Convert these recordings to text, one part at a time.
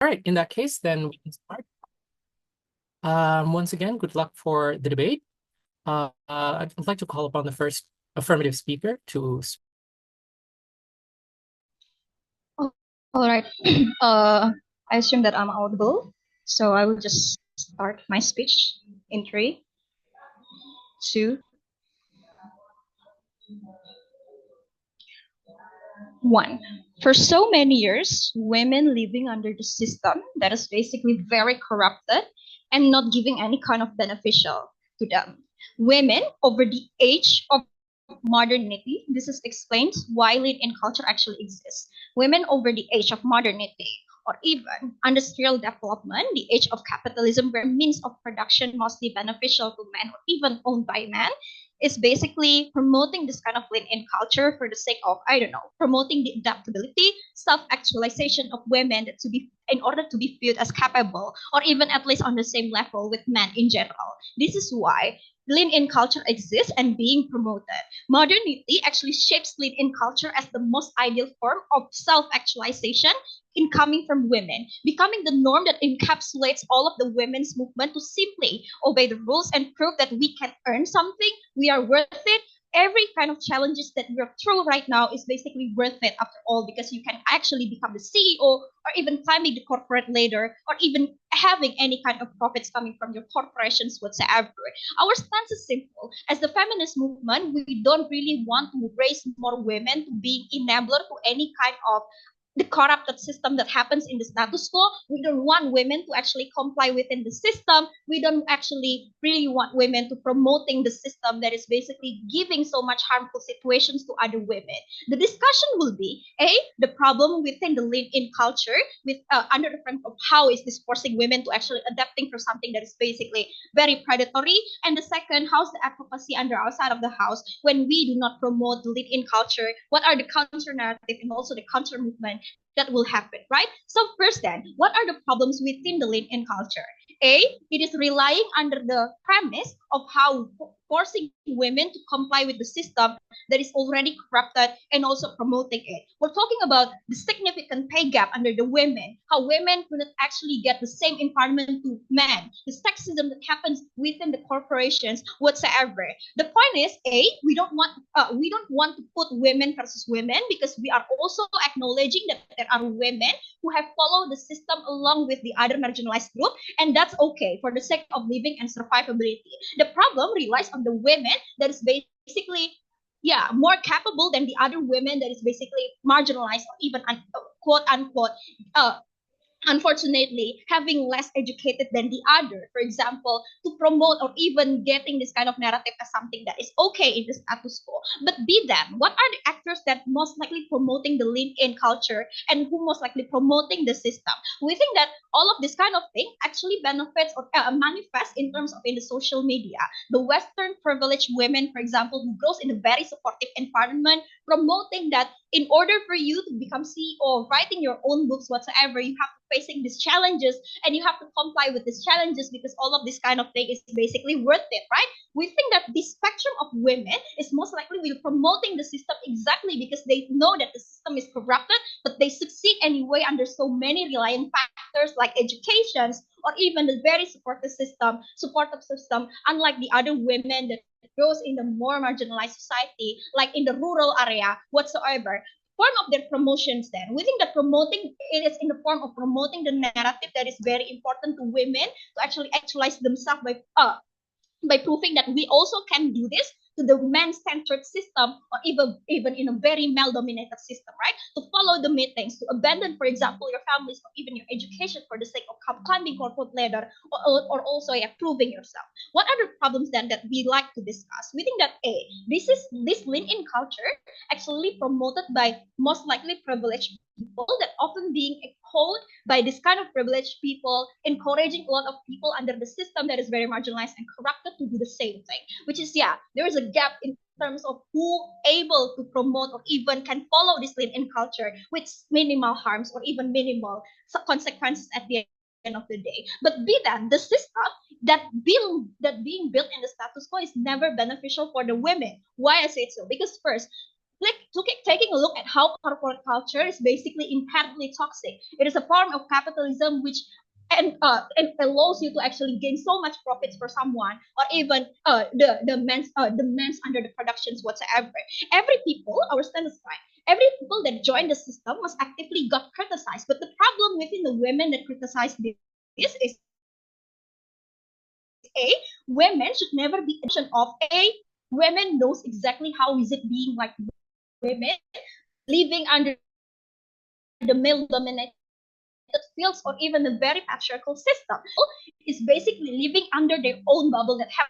All right, in that case, then we can start. Once again, good luck for the debate. I'd like to call upon the first affirmative speaker to. All right. I assume that I'm audible, so I will just start my speech in 3, 2, 1. For so many years, women living under the system that is basically very corrupted and not giving any kind of beneficial to them. Women over the age of modernity, this is explained why live-in culture actually exists. Women over the age of modernity or even industrial development, the age of capitalism where means of production mostly beneficial to men or even owned by men, is basically promoting this kind of live-in culture for the sake of, I don't know, promoting the adaptability, self-actualization of women that to be in order to be viewed as capable or even at least on the same level with men in general. This is why lean-in culture exists and being promoted. Modernity actually shapes lean-in culture as the most ideal form of self-actualization in coming from women, becoming the norm that encapsulates all of the women's movement to simply obey the rules and prove that we can earn something, we are worth it. Every kind of challenges that we're through right now is basically worth it after all because you can actually become the CEO or even climbing the corporate ladder or even having any kind of profits coming from your corporations whatsoever. Our stance is simple. As the feminist movement, we don't really want to raise more women to be enabler to any kind of the corrupted system that happens in the status quo. We don't want women to actually comply within the system. We don't actually really want women to promoting the system that is basically giving so much harmful situations to other women. The discussion will be the problem within the live-in culture with under the frame of how is this forcing women to actually adapting for something that is basically very predatory, and the second, how's the advocacy under outside of the house when we do not promote the live-in culture? What are the counter narrative and also the counter movement that will happen, right? So first then, what are the problems within the live-in culture? It is relying under the premise of how forcing women to comply with the system that is already corrupted and also promoting it. We're talking about the significant pay gap under the women, how women could not actually get the same environment to men, the sexism that happens within the corporations whatsoever. The point is, we don't want to put women versus women because we are also acknowledging that there are women who have followed the system along with the other marginalized group, and that's okay for the sake of living and survivability. The problem relies on the women that is basically more capable than the other women that is basically marginalized or even quote unquote unfortunately having less educated than the other, for example, to promote or even getting this kind of narrative as something that is okay in the status quo. But be them, what are the actors that most likely promoting the live-in culture and who most likely promoting the system? We think that all of this kind of thing actually benefits or manifests in terms of in the social media. The Western privileged women, for example, who grows in a very supportive environment, promoting that in order for you to become CEO, writing your own books, whatsoever, you have to facing these challenges and you have to comply with these challenges because all of this kind of thing is basically worth it, right? We think that the spectrum of women is most likely will promoting the system exactly because they know that the system is corrupted, but they succeed anyway under so many relying factors like educations or even the very supportive system, unlike the other women that goes in the more marginalized society, like in the rural area whatsoever. Form of their promotions then. We think that promoting it is in the form of promoting the narrative that is very important to women to actually actualize themselves by proving that we also can do this to the man-centered system or even in a very male-dominated system, right? To follow the meetings, to abandon, for example, your families or even your education for the sake of climbing corporate ladder or also proving yourself. What are the problems then that we like to discuss? We think that this lean-in culture actually promoted by most likely privileged people that often being echoed by this kind of privileged people, encouraging a lot of people under the system that is very marginalized and corrupted to do the same thing. Which is, there is a gap in terms of who able to promote or even can follow this lean-in culture with minimal harms or even minimal consequences at the end of the day. But be that the system that being built in the status quo is never beneficial for the women. Why I say so? Because first, taking a look at how corporate culture is basically inherently toxic. It is a form of capitalism which and allows you to actually gain so much profits for someone, or even the men's under the productions whatsoever. Every people, our standards right, every people that join the system was actively got criticized. But the problem within the women that criticize this is a women should never be of a women knows exactly how is it being like women living under the male dominated fields or even the very patriarchal system is basically living under their own bubble that have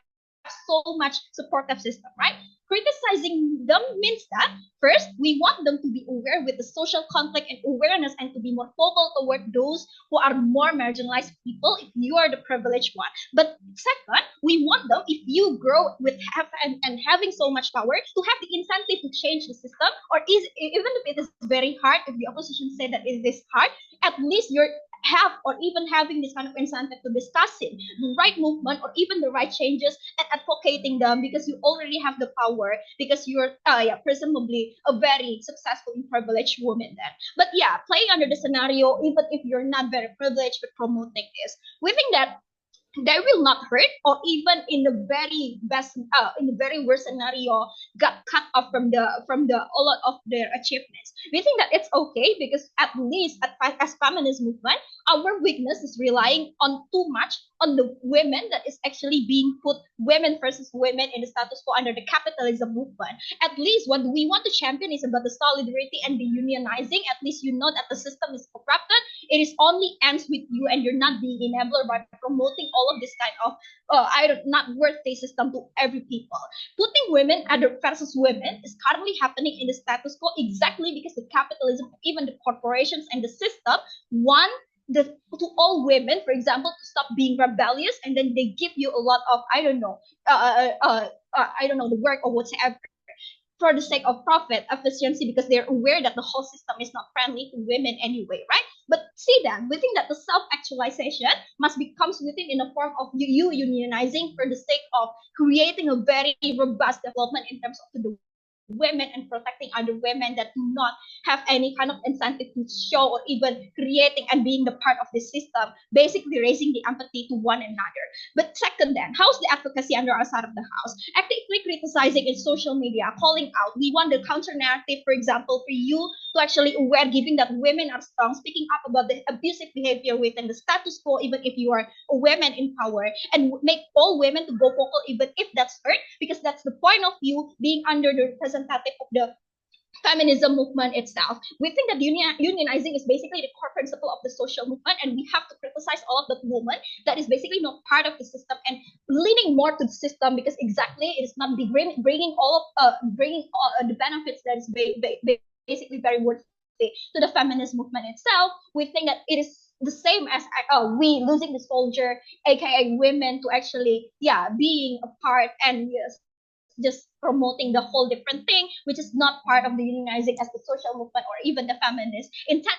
so much supportive system, right? Criticizing them means that first we want them to be aware with the social conflict and awareness and to be more vocal toward those who are more marginalized people if you are the privileged one. But second, we want them if you grow with and having so much power to have the incentive to change the system, or even if it is very hard, if the opposition say that it is hard, at least you're have or even having this kind of incentive to discussing the right movement or even the right changes and advocating them because you already have the power because you're presumably a very successful and privileged woman then. But yeah, playing under the scenario, even if you're not very privileged but promoting this, we think that they will not hurt, or even in the very best in the very worst scenario got cut off from the a lot of their achievements. We think that it's okay because at least as feminist movement, our weakness is relying on too much on the women that is actually being put women versus women in the status quo under the capitalism movement. At least what we want to champion is about the solidarity and the unionizing. At least you know that the system is corrupted. It is only ends with you and you're not being enabler by promoting all of this kind of not worthy system to every people. Putting women versus women is currently happening in the status quo exactly because the capitalism, even the corporations and the system want to all women, for example, to stop being rebellious, and then they give you a lot of I don't know the work or whatever for the sake of profit efficiency because they're aware that the whole system is not friendly to women anyway, right? But see then, we think that the self-actualization must be comes within in the form of you unionizing for the sake of creating a very robust development in terms of the women and protecting other women that do not have any kind of incentive to show or even creating and being the part of the system, basically raising the empathy to one another. But second, then, how's the advocacy under our side of the house? Actively criticizing in social media, calling out. We want the counter narrative, for example, for you to actually aware, giving that women are strong, speaking up about the abusive behavior within the status quo, even if you are a woman in power, and make all women to go vocal, even if that's hurt, because that's the point of view being under the representative of the feminism movement itself. We think that unionizing is basically the core principle of the social movement, and we have to criticize all of the movement that is basically not part of the system and leaning more to the system because exactly it is not bringing all of the benefits that is basically very worthy to the feminist movement itself. We think that it is the same as we losing the soldier, aka women, to actually being a part and yes, just promoting the whole different thing, which is not part of the unionizing as the social movement or even the feminist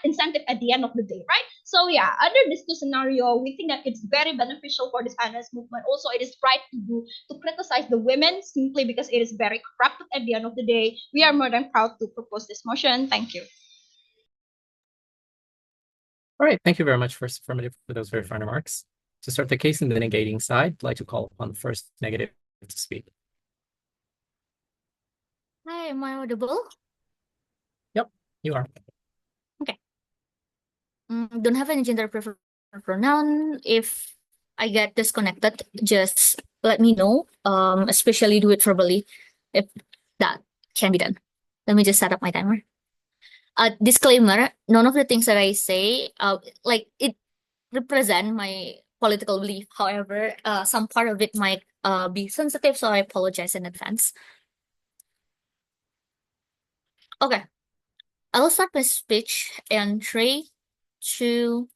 incentive at the end of the day, right? So yeah, under this two scenario, we think that it's very beneficial for this feminist movement. Also, it is right to do to criticize the women simply because it is very corrupted at the end of the day. We are more than proud to propose this motion. Thank you. All right, thank you very much, First Affirmative, for those very fine remarks. To start the case in the negating side, I'd like to call upon the first negative to speak. Hi, am I audible? Yep, you are. Okay. Don't have any gender preferred pronoun. If I get disconnected, just let me know. Especially do it verbally if that can be done. Let me just set up my timer. Disclaimer, none of the things that I say, like it represent my political belief. However, some part of it might be sensitive, so I apologize in advance. Okay, I will start my speech in 3, 2,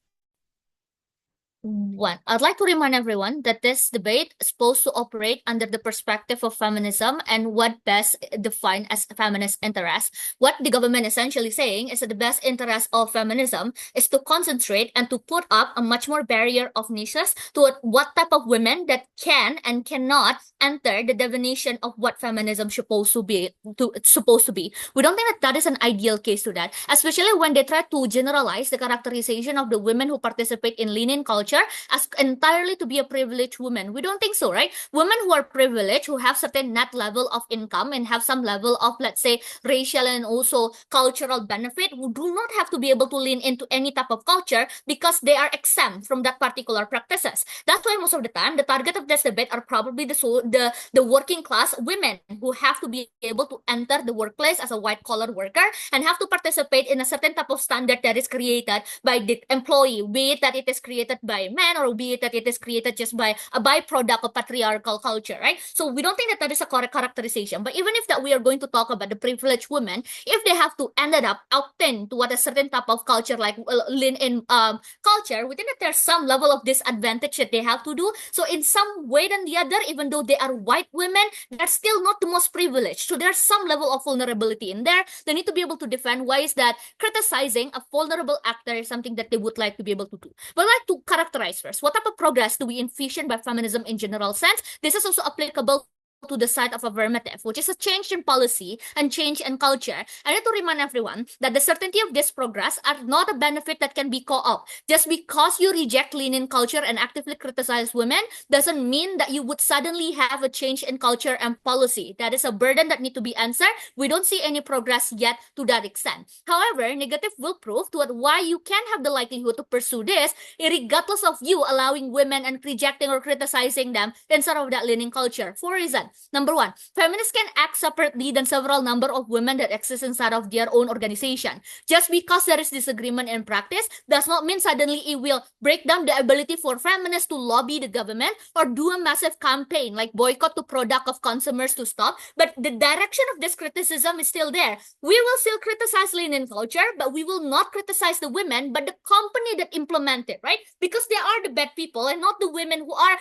One, I'd like to remind everyone that this debate is supposed to operate under the perspective of feminism and what best defined as feminist interest. What the government essentially saying is that the best interest of feminism is to concentrate and to put up a much more barrier of niches to what type of women that can and cannot enter the definition of what feminism supposed to be. We don't think that that is an ideal case to that, especially when they try to generalize the characterization of the women who participate in lean-in culture as entirely to be a privileged woman. We don't think so, right? Women who are privileged, who have certain net level of income and have some level of, let's say, racial and also cultural benefit, who do not have to be able to lean into any type of culture because they are exempt from that particular practices. That's why most of the time the target of this debate are probably the working class women who have to be able to enter the workplace as a white collar worker and have to participate in a certain type of standard that is created by the employee, be it that it is created by men or be it that it is created just by a byproduct of patriarchal culture, right? So we don't think that that is a correct characterization. But even if that we are going to talk about the privileged women, if they have to ended up opt-in to what a certain type of culture like lean-in culture, we think that there's some level of disadvantage that they have to do. So in some way than the other, even though they are white women, they're still not the most privileged. So there's some level of vulnerability in there. They need to be able to defend why is that criticizing a vulnerable actor is something that they would like to be able to do. But I'd like to characterize first, what type of progress do we envision by feminism in general sense? This is also applicable to the side of affirmative, which is a change in policy and change in culture. I need to remind everyone that the certainty of this progress are not a benefit that can be co-op. Just because you reject lean-in culture and actively criticize women doesn't mean that you would suddenly have a change in culture and policy. That is a burden that need to be answered. We don't see any progress yet to that extent. However, negative will prove to why you can have the likelihood to pursue this, regardless of you allowing women and rejecting or criticizing them instead of that lean-in culture. For reasons. Number one, feminists can act separately than several number of women that exist inside of their own organization. Just because there is disagreement in practice does not mean suddenly it will break down the ability for feminists to lobby the government or do a massive campaign like boycott the product of consumers to stop. But the direction of this criticism is still there. We will still criticize lean-in culture, but we will not criticize the women, but the company that implement it, right? Because they are the bad people and not the women who are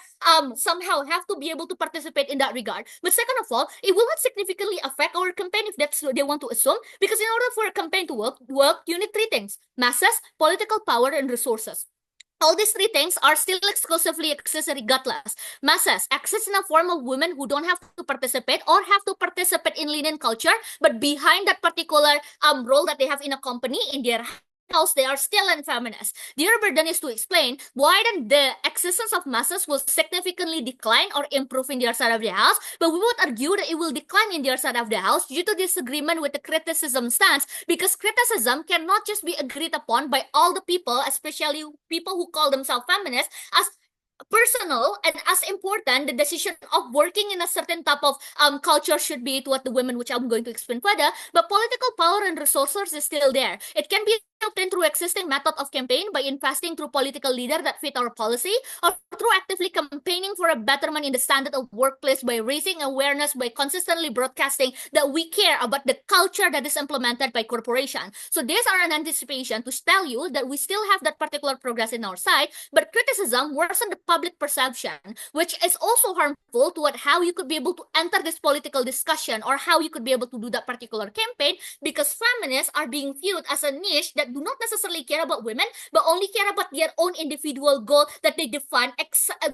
somehow have to be able to participate in that regard. But second of all, it will not significantly affect our campaign if that's what they want to assume, because in order for a campaign to work, you need three things: masses, political power, and resources. All these three things are still exclusively accessory regardless. Masses, access in a form of women who don't have to participate or have to participate in lean-in culture, but behind that particular role that they have in a company, in their house, they are still in feminists. Their burden is to explain why then the existence of masses will significantly decline or improve in their side of the house, but we would argue that it will decline in their side of the house due to disagreement with the criticism stance, because criticism cannot just be agreed upon by all the people, especially people who call themselves feminists, as personal and as important the decision of working in a certain type of culture should be to what the women, which I'm going to explain further. But political power and resources is still there. It can be obtained through existing method of campaign by investing through political leader that fit our policy, or through actively campaigning for a betterment in the standard of workplace by raising awareness, by consistently broadcasting that we care about the culture that is implemented by corporation. So these are an anticipation to tell you that we still have that particular progress in our side, but criticism worsen the public perception, which is also harmful to how you could be able to enter this political discussion or how you could be able to do that particular campaign, because feminists are being viewed as a niche that do not necessarily care about women, but only care about their own individual goal that they define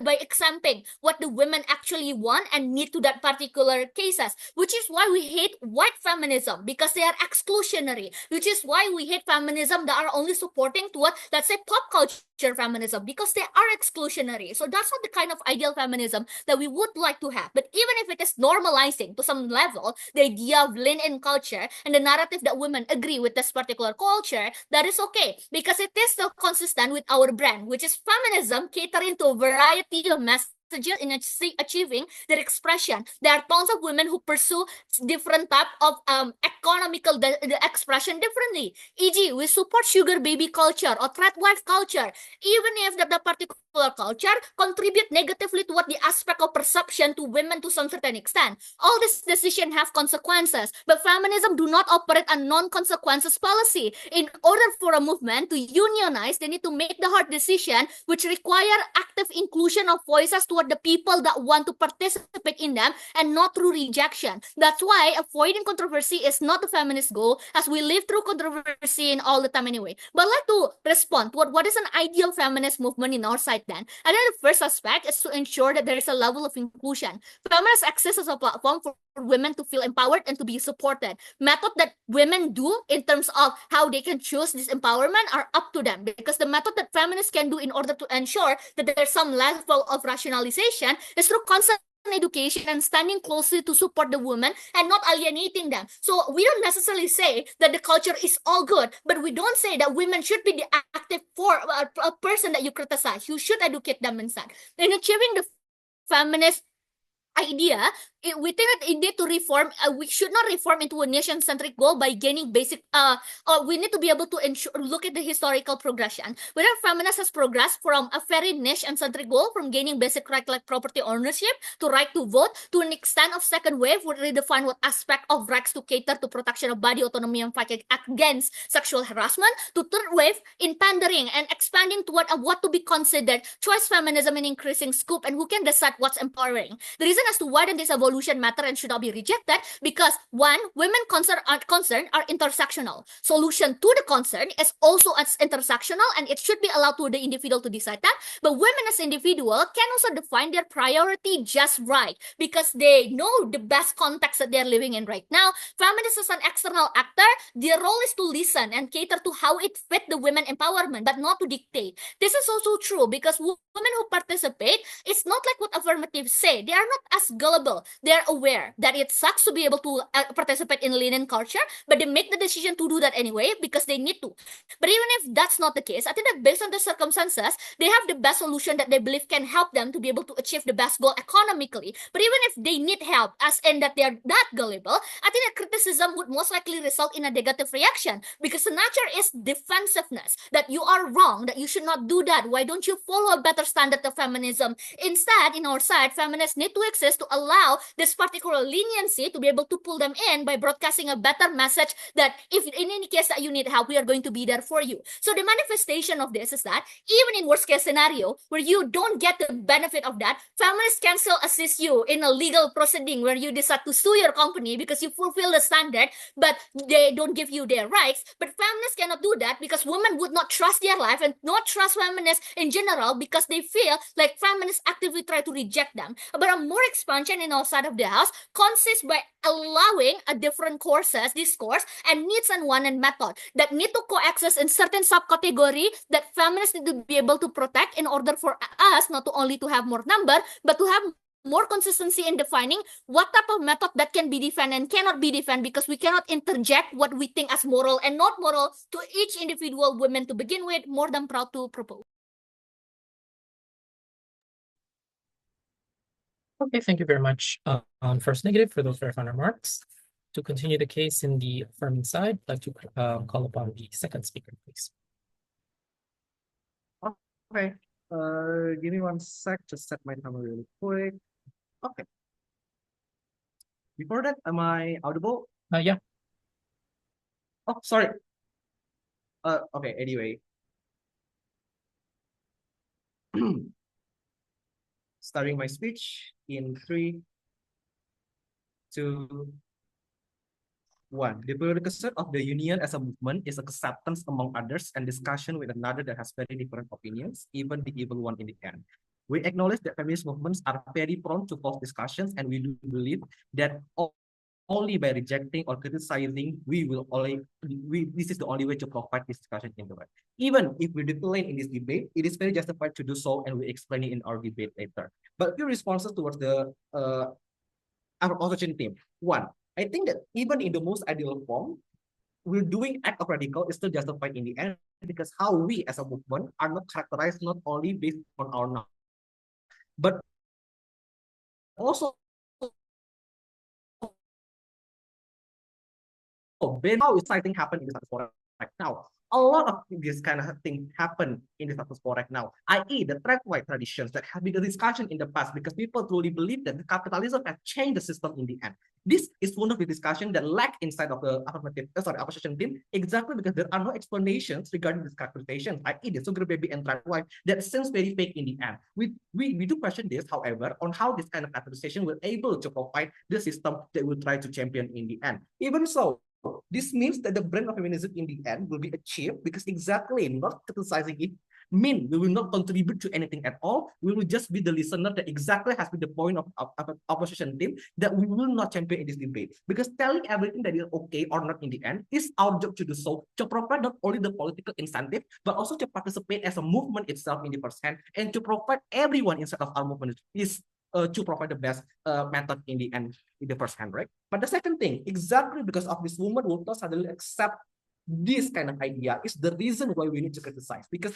by exempting what the women actually want and need to that particular cases, which is why we hate white feminism, because they are exclusionary, which is why we hate feminism that are only supporting to what, let's say, pop culture feminism, because they are exclusionary. So that's not the kind of ideal feminism that we would like to have. But even if it is normalizing to some level the idea of lean-in culture and the narrative that women agree with this particular culture, that is okay, because it is still consistent with our brand, which is feminism catering to a variety of messages achieving their expression. There are tons of women who pursue different type of economical the expression differently. E.g., we support sugar baby culture or threat wife culture, even if the particular culture contribute negatively toward the aspect of perception to women to some certain extent. All these decisions have consequences, but feminism do not operate a non-consequences policy. In order for a movement to unionize, they need to make the hard decision, which require active inclusion of voices toward the people that want to participate in them and not through rejection. That's why avoiding controversy is not the feminist goal, as we live through controversy in all the time anyway. But I'd like to respond to what is an ideal feminist movement in our side then. And then the first aspect is to ensure that there is a level of inclusion. Feminists access as a platform for women to feel empowered and to be supported. Method that women do in terms of how they can choose this empowerment are up to them, because the method that feminists can do in order to ensure that there's some level of rationalization is through constant education and standing closely to support the women and not alienating them. So we don't necessarily say that the culture is all good, but we don't say that women should be the active for a person that you criticize. You should educate them instead. In achieving the feminist idea, we think that it need to reform. We should not reform into a nation-centric goal by gaining basic. Or we need to be able to look at the historical progression. Whether feminist has progressed from a very niche and centric goal, from gaining basic right like property ownership to right to vote, to an extent of second wave would redefine what aspect of rights to cater to protection of body autonomy and fight against sexual harassment, to third wave in pandering and expanding toward what to be considered choice feminism in increasing scope and who can decide what's empowering. The reason as to why this evolution matter and should not be rejected, because one, women concerned are intersectional. Solution to the concern is also as intersectional, and it should be allowed to the individual to decide that. But women as individual can also define their priority just right, because they know the best context that they're living in right now. Feminists as an external actor, their role is to listen and cater to how it fit the women empowerment, but not to dictate. This is also true because women who participate, it's not like what affirmatives say. They are not as gullible. They're aware that it sucks to be able to participate in linen culture, but they make the decision to do that anyway because they need to. But even if that's not the case, I think that based on the circumstances, they have the best solution that they believe can help them to be able to achieve the best goal economically. But even if they need help, as in that they're that gullible, I think that criticism would most likely result in a negative reaction, because the nature is defensiveness, that you are wrong, that you should not do that. Why don't you follow a better standard of feminism? Instead, in our side, feminists need to exist to allow this particular leniency to be able to pull them in by broadcasting a better message that if in any case that you need help, we are going to be there for you. So the manifestation of this is that even in worst case scenario where you don't get the benefit of that, feminists can still assist you in a legal proceeding where you decide to sue your company because you fulfill the standard, but they don't give you their rights. But feminists cannot do that because women would not trust their life and not trust feminists in general because they feel like feminists actively try to reject them. But a more expansion in our side of the house consists by allowing a different courses, discourse, and needs and want and method that need to coexist in certain subcategory that feminists need to be able to protect in order for us not to only to have more number, but to have more consistency in defining what type of method that can be defended and cannot be defended, because we cannot interject what we think as moral and not moral to each individual woman to begin with, more than proud to propose. Okay, thank you very much on first negative for those very fine remarks. To continue the case in the affirming side, I'd like to call upon the second speaker, please. Okay, give me one sec, just set my timer really quick. Okay. Before that, am I audible? Yeah. Oh, sorry. Okay, anyway. Starting my speech in 3, 2, 1. The prerequisite of the union as a movement is acceptance among others and discussion with another that has very different opinions, even the evil one in the end. We acknowledge that feminist movements are very prone to false discussions, and we do believe that only by rejecting or criticizing, this is the only way to provide this discussion into it. Even if we decline in this debate, it is very justified to do so, and we explain it in our debate later. But few responses towards the our opposition team. One, I think that even in the most ideal form, we're doing act of radical is still justified in the end, because how we as a movement are not characterized not only based on our knowledge, but also how exciting happen in the status quo right now. A lot of this kind of thing happen in the status quo right now, i.e. the white traditions that have been a discussion in the past because people truly believe that the capitalism has changed the system in the end. This is one of the discussion that lack inside of the opposition team, exactly because there are no explanations regarding this calculation, i.e. the sugar baby and white that seems very fake in the end. We do question this, however, on how this kind of capitalization will able to provide the system that will try to champion in the end. Even so, this means that the brand of feminism in the end will be achieved because exactly not criticizing it mean we will not contribute to anything at all. We will just be the listener that exactly has been the point of opposition team that we will not champion in this debate. Because telling everything that is okay or not in the end is our job to do so, to provide not only the political incentive, but also to participate as a movement itself in the first hand, and to provide everyone inside of our movement is to provide the best method in the end, in the first hand, right? But the second thing, exactly because of this woman will not suddenly accept this kind of idea is the reason why we need to criticize, because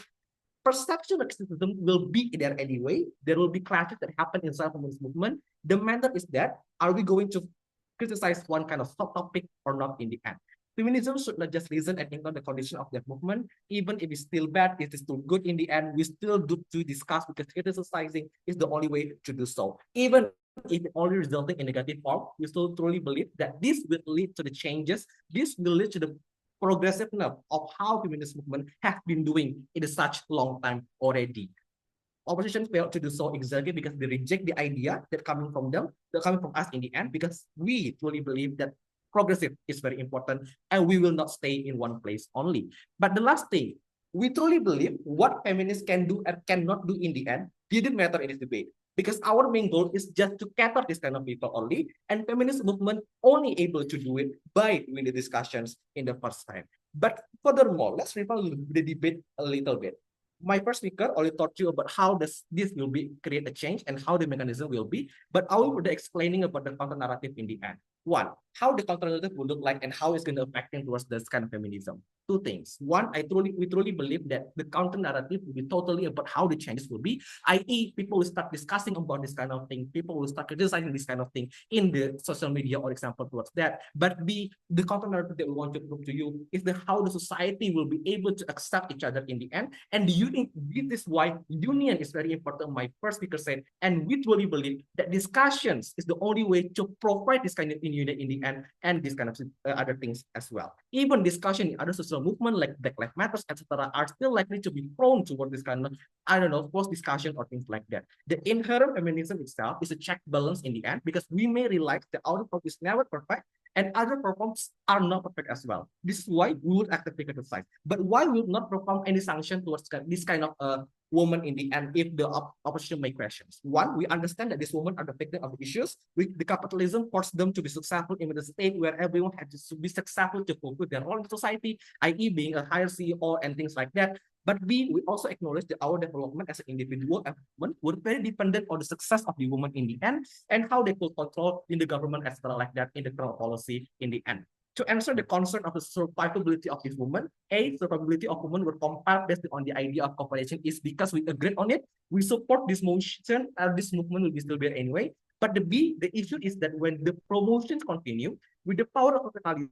perception of criticism will be there anyway. There will be clashes that happen inside of this movement. The matter is that, are we going to criticize one kind of subtopic or not in the end? Feminism should not just listen and ignore the condition of that movement, even if it's still bad, it is still good in the end, we still do to discuss because criticizing is the only way to do so. Even if it only resulting in negative form, we still truly believe that this will lead to the changes, this will lead to the progressiveness of how feminist movement has been doing in such long time already. Opposition failed to do so exactly because they reject the idea that coming from them, that coming from us in the end, because we truly believe that progressive is very important and we will not stay in one place only. But the last thing, we truly believe what feminists can do and cannot do in the end didn't matter in this debate, because our main goal is just to cater this kind of people only, and feminist movement only able to do it by doing the discussions in the first time. But furthermore, let's revolve the debate a little bit. My first speaker only taught you about how this will be create a change and how the mechanism will be, but I will be explaining about the counter narrative in the end. One, how the counter narrative will look like and how it's going to affect towards this kind of feminism. Two things. One, we truly believe that the counter narrative will be totally about how the changes will be, i.e. people will start discussing about this kind of thing, people will start criticizing this kind of thing in the social media or example towards that. But the counter narrative that we want to prove to you is the how the society will be able to accept each other in the end. And this is why union is very important, my first speaker said, and we truly believe that discussions is the only way to provide this kind of union in the end, and this kind of other things as well. Even discussion in other social movement like Black Lives Matter, etc., are still likely to be prone toward this kind of, I don't know, forced discussion or things like that. The inherent feminism itself is a check balance in the end, because we may realize that our form is never perfect and other performs are not perfect as well. This is why we would actively criticize. But why we would not perform any sanction towards this kind of woman in the end if the opposition make questions? One, we understand that these women are the victim of the issues. The capitalism forced them to be successful in the state where everyone had to be successful to fulfill their role in society, i.e. being a higher CEO and things like that. But we also acknowledge that our development as an individual and woman were very dependent on the success of the woman in the end and how they could control in the government as well like that in the current policy in the end. To answer the concern of the survivability of this woman, A, survivability of women were compiled based on the idea of cooperation is because we agreed on it, we support this motion, this movement will be still there anyway. But the B, the issue is that when the promotions continue with the power of capitalism,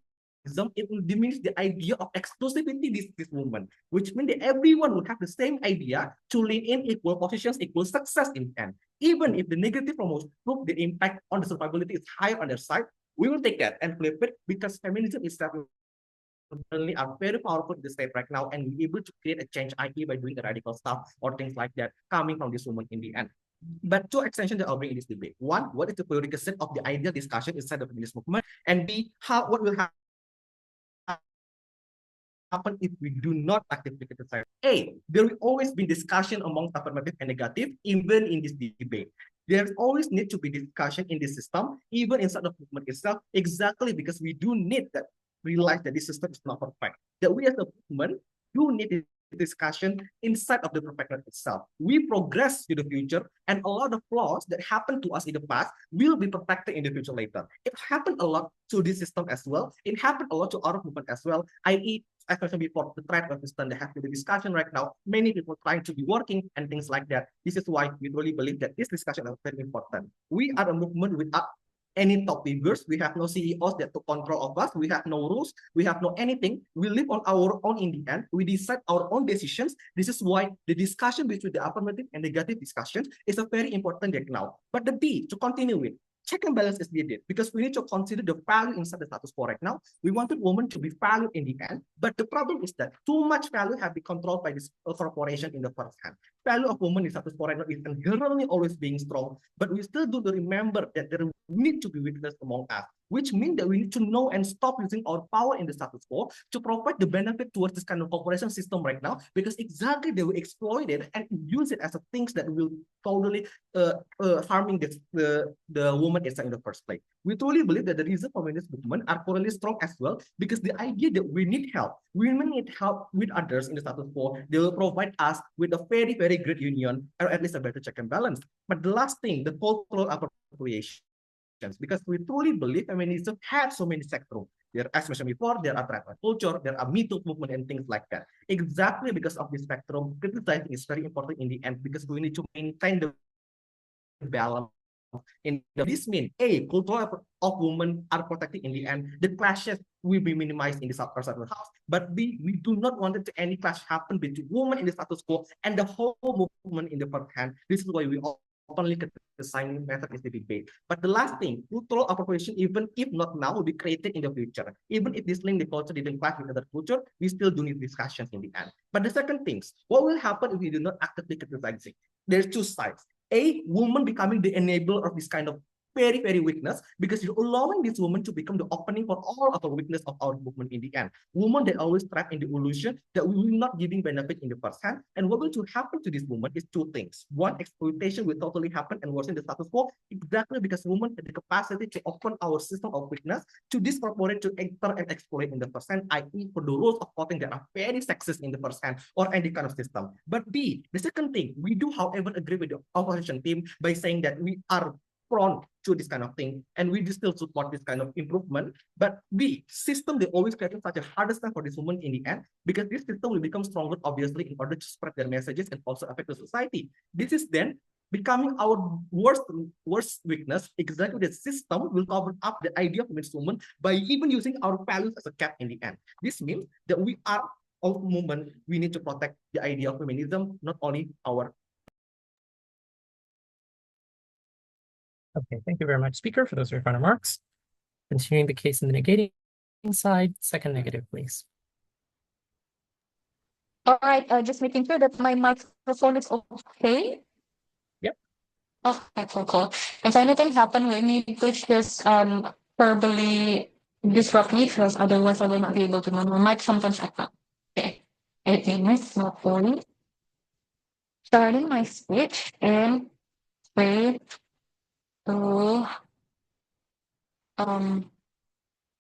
it will diminish the idea of exclusivity this movement, which means that everyone would have the same idea to lean in equal positions, equal success in the end. Even if the negative promotion prove the impact on the survivability is higher on their side, we will take that and flip it, because feminism is certainly are very powerful in the state right now, and we're able to create a change, i.e. by doing the radical stuff or things like that coming from this woman in the end. But two extensions that I'll bring in this debate. One, what is the prerequisite of the ideal discussion inside the feminist movement? And B, what will happen if we do not actively criticize? A, there will always be discussion among affirmative and negative, even in this debate. There always need to be discussion in this system, even inside the movement itself, exactly because we do need that, realize that this system is not perfect. That we as a movement do need discussion inside of the perfectness itself. We progress to the future, and a lot of flaws that happened to us in the past will be perfected in the future later. It happened a lot to this system as well. It happened a lot to our movement as well, i.e. As mentioned before, the threat of distance, there has been the discussion right now, many people trying to be working and things like that. This is why we really believe that this discussion is very important. We are a movement without any top figures. We have no CEOs that to control of us. We have no rules. We have no anything. We live on our own in the end. We decide our own decisions. This is why the discussion between the affirmative and negative discussion is a very important right now. But the B, to continue with, check and balance is needed because we need to consider the value inside the status quo right now. We wanted women to be valued in the end, but the problem is that too much value have been controlled by this corporation in the first hand. Value of women in status quo right now is inherently always being strong, but we still do remember that there need to be weakness among us, which means that we need to know and stop using our power in the status quo to provide the benefit towards this kind of corporation system right now, because exactly they will exploit it and use it as a things that will totally harming the woman itself in the first place. We truly believe that the reason feminist movement are really strong as well, because the idea that we need help, women need help with others in the status quo, they will provide us with a very, very great union, or at least a better check and balance. But the last thing, the cultural appropriation, because we truly believe feminism has so many sectors. There, as mentioned before, there are tribal culture, there are Me Too movement and things like that. Exactly because of this spectrum, criticizing is very important in the end, because we need to maintain the balance. In this means, A, cultural of women are protected in the end. The clashes will be minimized in the status house. But B, we do not want it to any clash happen between women in the status quo and the whole movement in the first hand. This is why we openly criticizing method is the debate. But the last thing, cultural appropriation, even if not now, will be created in the future. Even if this link the culture didn't clash with other culture, we still do need discussions in the end. But the second things, what will happen if we do not actively criticizing? There's two sides. A, woman becoming the enabler of this kind of very, very weakness, because you're allowing this woman to become the opening for all of the weakness of our movement in the end. Women, they always trapped in the illusion that we will not giving benefit in the first hand. And what will to happen to this woman is two things. One, exploitation will totally happen and worsen the status quo, exactly because women have the capacity to open our system of weakness to disproportionate to enter and exploit in the first hand, i.e. for the rules of voting that are very sexist in the first hand or any kind of system. But B, the second thing, we do, however, agree with the opposition team by saying that we are prone to this kind of thing, and we still support this kind of improvement. But B, system, they always created such a hardest time for this woman in the end, because this system will become stronger, obviously, in order to spread their messages and also affect the society. This is then becoming our worst weakness. Exactly, the system will cover up the idea of feminist woman by even using our values as a cap in the end. This means that we are all movement, we need to protect the idea of feminism, not only our. Okay, thank you very much, speaker, for those very final remarks. Continuing the case in the negating side, second negative, please. All right, just making sure that my microphone is okay. Yep. Okay, cool. If anything happen with me, please just verbally disrupt me, because otherwise I will not be able to know. My mic sometimes act up. Okay. Anything is not fully starting my speech in 3, 2, 1.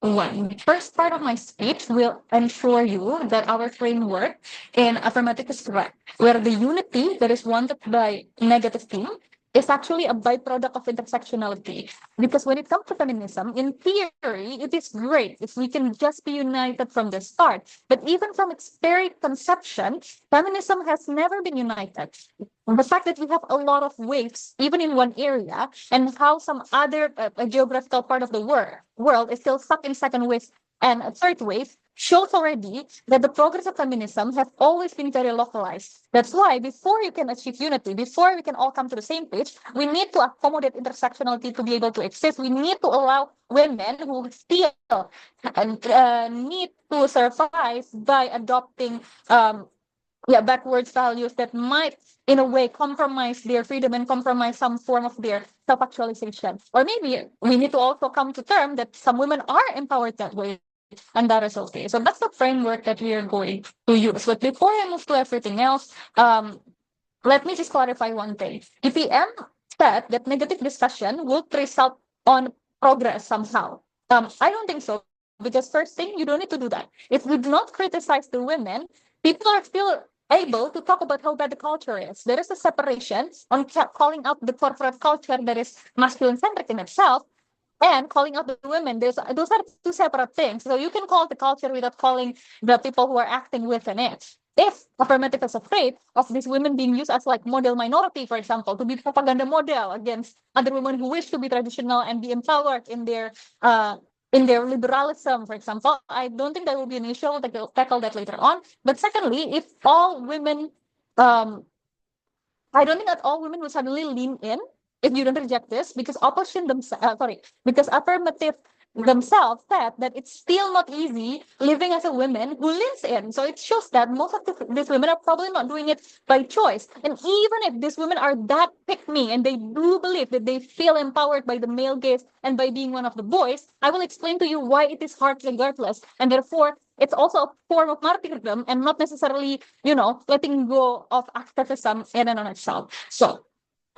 The first part of my speech will ensure you that our framework in affirmative is correct, where the unity that is wanted by negative team is actually a byproduct of intersectionality. Because when it comes to feminism, in theory, it is great if we can just be united from the start. But even from its very conception, feminism has never been united. The fact that we have a lot of waves, even in one area, and how some other geographical part of the world is still stuck in second wave and a third wave, shows already that the progress of feminism has always been very localized. That's why before you can achieve unity, before we can all come to the same page, we need to accommodate intersectionality to be able to exist. We need to allow women who still need to survive by adopting backwards values that might in a way compromise their freedom and compromise some form of their self-actualization. Or maybe we need to also come to term that some women are empowered that way, and that is okay. So that's the framework that we are going to use. But before I move to everything else, let me just clarify one thing. EPM said that negative discussion will result on progress somehow. I don't think so, because first thing, you don't need to do that. If we do not criticize the women, people are still able to talk about how bad the culture is. There is a separation on calling out the corporate culture that is masculine-centric in itself, and calling out the women. Those are two separate things. So you can call the culture without calling the people who are acting within it. If affirmative is afraid of these women being used as like model minority, for example, to be propaganda model against other women who wish to be traditional and be empowered in their liberalism, for example, I don't think that will be an issue. We'll tackle that later on. But secondly, if all women I don't think that all women will suddenly lean in if you don't reject this, because because affirmative themselves said that it's still not easy living as a woman who leans in. So it shows that most of these women are probably not doing it by choice. And even if these women are that pick me and they do believe that they feel empowered by the male gaze and by being one of the boys, I will explain to you why it is hard regardless. And therefore, it's also a form of martyrdom and not necessarily, letting go of activism in and on itself. So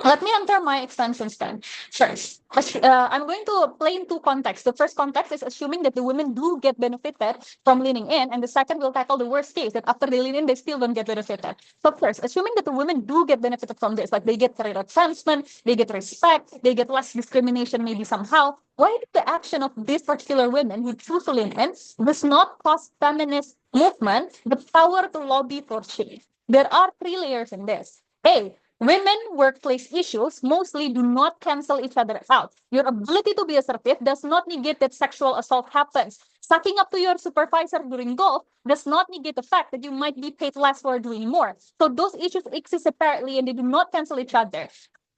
let me enter my extensions then. First, I'm going to play in two contexts. The first context is assuming that the women do get benefited from leaning in, and the second will tackle the worst case, that after they lean in, they still don't get benefited. So first, assuming that the women do get benefited from this, like they get career advancement, they get respect, they get less discrimination maybe somehow, why did the action of these particular women who choose to lean in does not cost feminist movement the power to lobby for change? There are three layers in this. A, women workplace issues mostly do not cancel each other out. Your ability to be assertive does not negate that sexual assault happens. Sucking up to your supervisor during golf does not negate the fact that you might be paid less for doing more. So those issues exist separately and they do not cancel each other.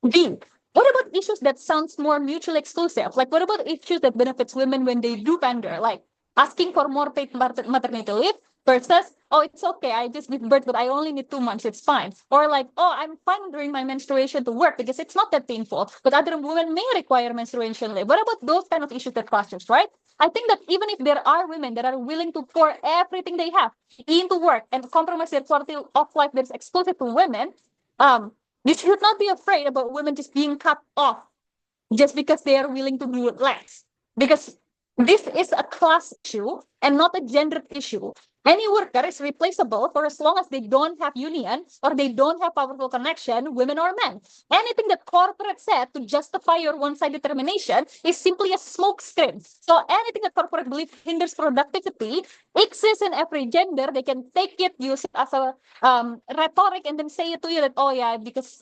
B, what about issues that sounds more mutually exclusive? Like what about issues that benefits women when they do pander? Like asking for more paid maternity leave versus, oh, it's okay, I just give birth, but I only need 2 months, it's fine. Or like, oh, I'm fine during my menstruation to work because it's not that painful, but other women may require menstruation leave. What about those kind of issues that clashes, right? I think that even if there are women that are willing to pour everything they have into work and compromise their quality of life that's exclusive to women, you should not be afraid about women just being cut off just because they are willing to do less. Because this is a class issue and not a gender issue. Any worker is replaceable for as long as they don't have union or they don't have powerful connection, women or men. Anything that corporate said to justify your one-sided determination is simply a smokescreen. So anything that corporate believe hinders productivity exists in every gender. They can take it, use it as a rhetoric, and then say it to you that, oh yeah, because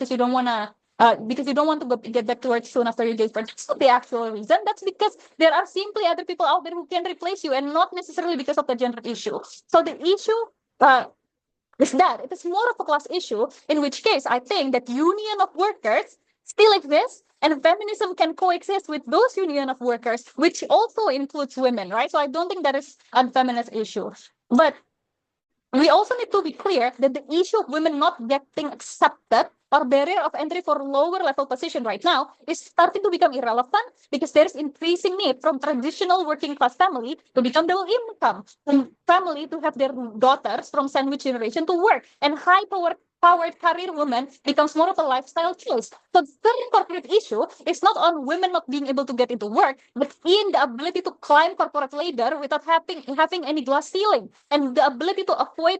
you don't want to because you don't want to get back to work soon after you give birth. That's not the actual reason. That's because there are simply other people out there who can replace you and not necessarily because of the gender issue. So the issue is that it is more of a class issue, in which case I think that union of workers still exists and feminism can coexist with those union of workers, which also includes women, right? So I don't think that is a feminist issue. But we also need to be clear that the issue of women not getting accepted or barrier of entry for lower level position right now is starting to become irrelevant because there is increasing need from traditional working class family to become double income, and family to have their daughters from sandwich generation to work, and powered career woman becomes more of a lifestyle choice. So the third corporate issue is not on women not being able to get into work, but in the ability to climb corporate ladder without having any glass ceiling, and the ability to avoid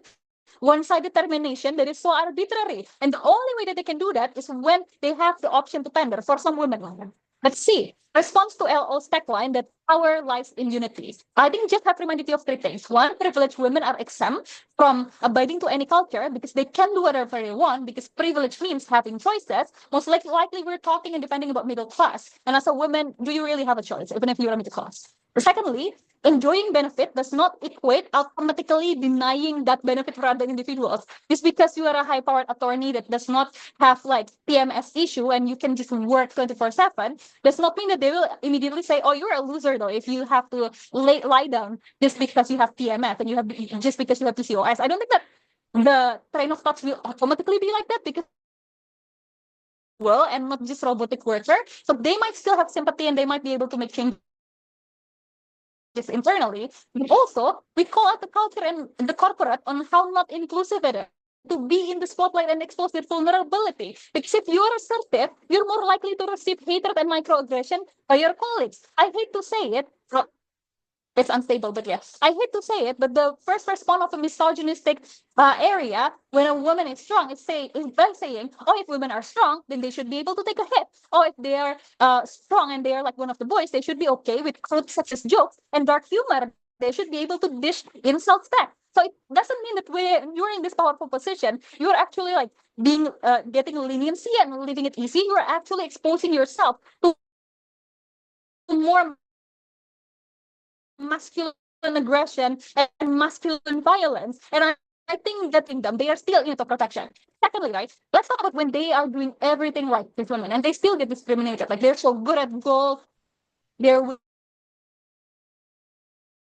one-sided termination that is so arbitrary. And the only way that they can do that is when they have the option to tender for some women. Let's see. Response to LO's tagline that power lies in unity. I think just have reminded you of three things. One, privileged women are exempt from abiding to any culture because they can do whatever they want, because privilege means having choices. Most likely we're talking and depending about middle class. And as a woman, do you really have a choice, even if you're a middle class? Secondly, enjoying benefit does not equate automatically denying that benefit for other individuals. Just because you are a high-powered attorney that does not have like PMS issue and you can just work 24/7, does not mean that they will immediately say, oh, you're a loser though if you have to lie down just because you have PMS and just because you have PCOS. I don't think that the train of thoughts will automatically be like that, because and not just robotic worker. So they might still have sympathy and they might be able to make changes internally, but also we call out the culture and the corporate on how not inclusive it is to be in the spotlight and expose their vulnerability. Because if you're assertive, you're more likely to receive hatred and microaggression by your colleagues. I hate to say it, it's unstable. But yes, I hate to say it, but the first response of a misogynistic area when a woman is strong is by saying, oh, if women are strong, then they should be able to take a hit. Oh, if they are strong and they are like one of the boys, they should be okay with crude sexist jokes and dark humor. They should be able to dish insults back. So it doesn't mean that when you're in this powerful position, you're actually like being getting leniency and leaving it easy. You're actually exposing yourself to more masculine aggression and masculine violence. And I think that in them, they are still into protection. Secondly, right, let's talk about when they are doing everything right with women and they still get discriminated. Like they're so good at golf, they're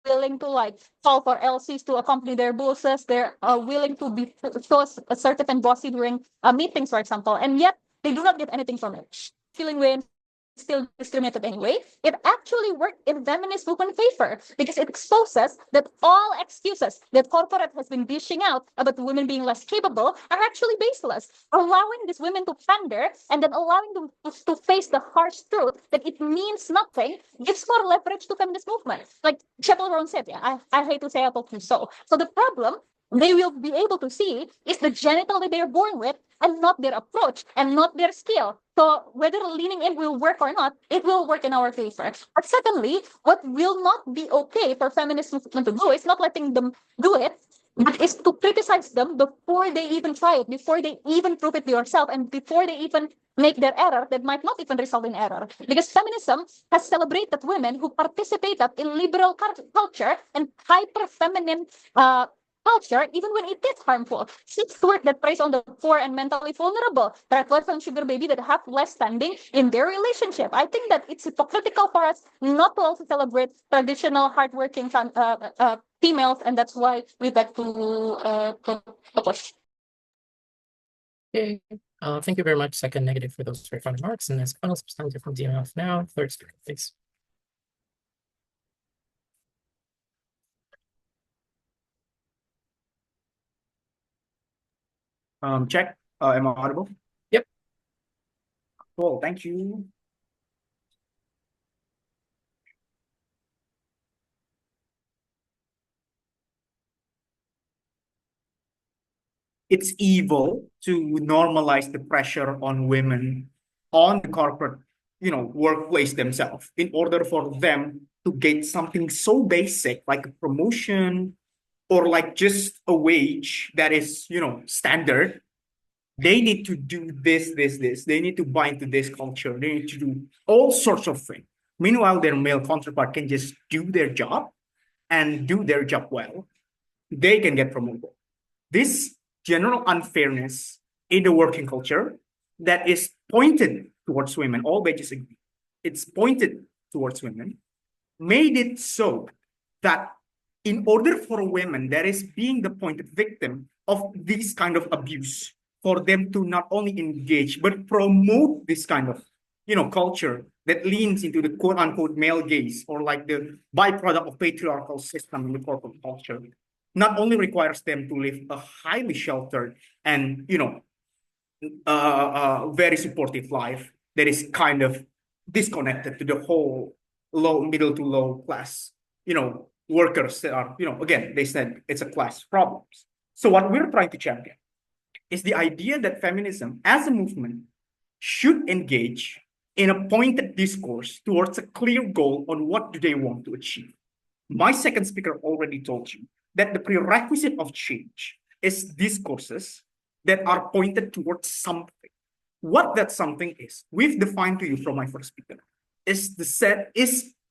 willing to like call for LCs to accompany their bosses. They're willing to be so assertive and bossy during meetings, for example, and yet they do not get anything from it. Feeling when still discriminated anyway, it actually worked in feminist movement favor because it exposes that all excuses that corporate has been dishing out about women being less capable are actually baseless, allowing these women to pander and then allowing them to face the harsh truth that it means nothing gives more leverage to feminist movement. Like Chappell said, yeah, I hate to say I told you so. So the problem they will be able to see is the genital that they're born with and not their approach and not their skill. So whether leaning in will work or not, it will work in our favor. But secondly, what will not be okay for feminist movement to do is not letting them do it, but is to criticize them before they even try it, before they even prove it to yourself, and before they even make their error that might not even result in error. Because feminism has celebrated women who participated in liberal culture and hyper feminine culture, even when it is harmful. Sex work that preys on the poor and mentally vulnerable, that and sugar baby that have less standing in their relationship. I think that it's hypocritical for us not to also celebrate traditional hardworking females, and that's why we beg to push. Okay. Thank you very much, second negative, for those very fun remarks. And as final substantive from DMF now, third speaker, please. Check. Am I audible? Yep. Cool. Thank you. It's evil to normalize the pressure on women on the corporate, workplace themselves in order for them to get something so basic like a promotion or like just a wage that is, standard. They need to do this. They need to buy into this culture. They need to do all sorts of things. Meanwhile, their male counterpart can just do their job and do their job well. They can get promoted. This general unfairness in the working culture that is pointed towards women, all wages agree, it's pointed towards women, made it so that in order for women that is being the pointed victim of this kind of abuse, for them to not only engage but promote this kind of culture that leans into the quote unquote male gaze or like the byproduct of patriarchal system in the corporate culture, not only requires them to live a highly sheltered and very supportive life that is kind of disconnected to the whole middle to low class workers that are again, they said it's a class problem. So what we're trying to champion is the idea that feminism as a movement should engage in a pointed discourse towards a clear goal on what do they want to achieve. My second speaker already told you that the prerequisite of change is discourses that are pointed towards something. What that something is, we've defined to you from my first speaker, is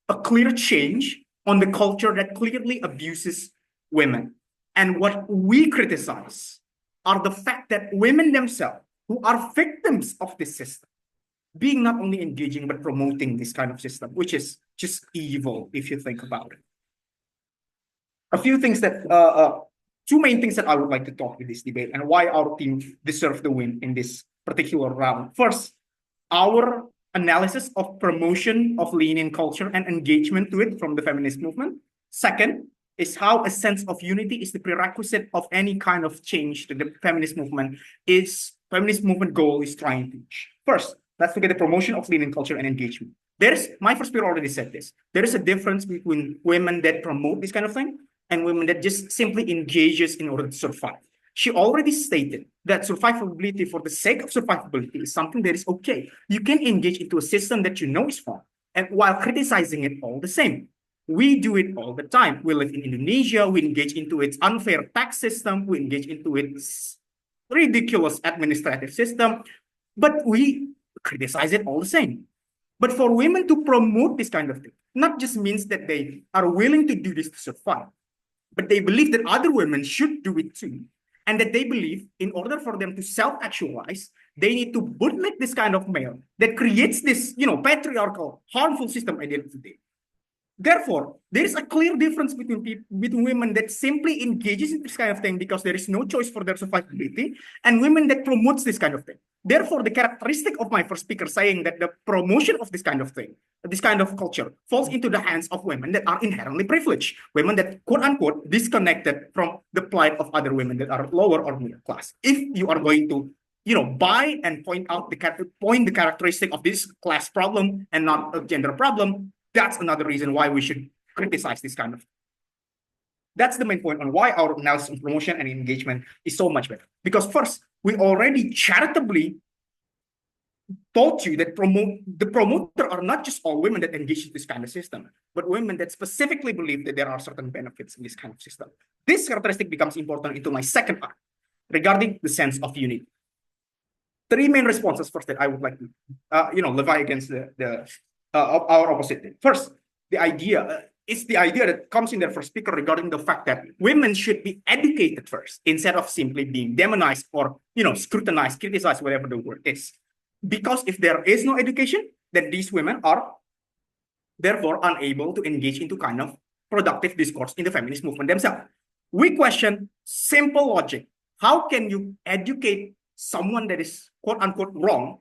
a clear change on the culture that clearly abuses women. And what we criticize are the fact that women themselves, who are victims of this system, being not only engaging but promoting this kind of system, which is just evil if you think about it. A few things that, two main things that I would like to talk with this debate and why our team deserves the win in this particular round. First, our analysis of promotion of lean-in culture and engagement to it from the feminist movement. Second, is how a sense of unity is the prerequisite of any kind of change that the feminist movement goal is trying to reach. First, let's look at the promotion of lean-in culture and engagement. My first speaker already said this. There is a difference between women that promote this kind of thing and women that just simply engages in order to survive. She already stated that survivability for the sake of survivability is something that is okay. You can engage into a system that you know is wrong, and while criticizing it all the same. We do it all the time. We live in Indonesia. We engage into its unfair tax system. We engage into its ridiculous administrative system, but we criticize it all the same. But for women to promote this kind of thing, not just means that they are willing to do this to survive, but they believe that other women should do it too. And that they believe in order for them to self-actualize, they need to bootleg this kind of male that creates this, patriarchal, harmful system at the end of the day. Therefore, there is a clear difference between women that simply engages in this kind of thing because there is no choice for their survivability, and women that promotes this kind of thing. Therefore, the characteristic of my first speaker saying that the promotion of this kind of thing, this kind of culture, falls into the hands of women that are inherently privileged, women that quote unquote disconnected from the plight of other women that are lower or middle class. If you are going to buy and point the characteristic of this class problem and not a gender problem, that's another reason why we should criticize this kind of. That's the main point on why our analysis on promotion and engagement is so much better. Because first, we already charitably told you that the promoter are not just all women that engage in this kind of system, but women that specifically believe that there are certain benefits in this kind of system. This characteristic becomes important into my second part regarding the sense of unity. Three main responses first that I would like to, levy against our opposite. First, the idea that comes in their first speaker regarding the fact that women should be educated first instead of simply being demonized or scrutinized, criticized, whatever the word is. Because if there is no education, then these women are therefore unable to engage into kind of productive discourse in the feminist movement themselves. We question simple logic. How can you educate someone that is quote unquote wrong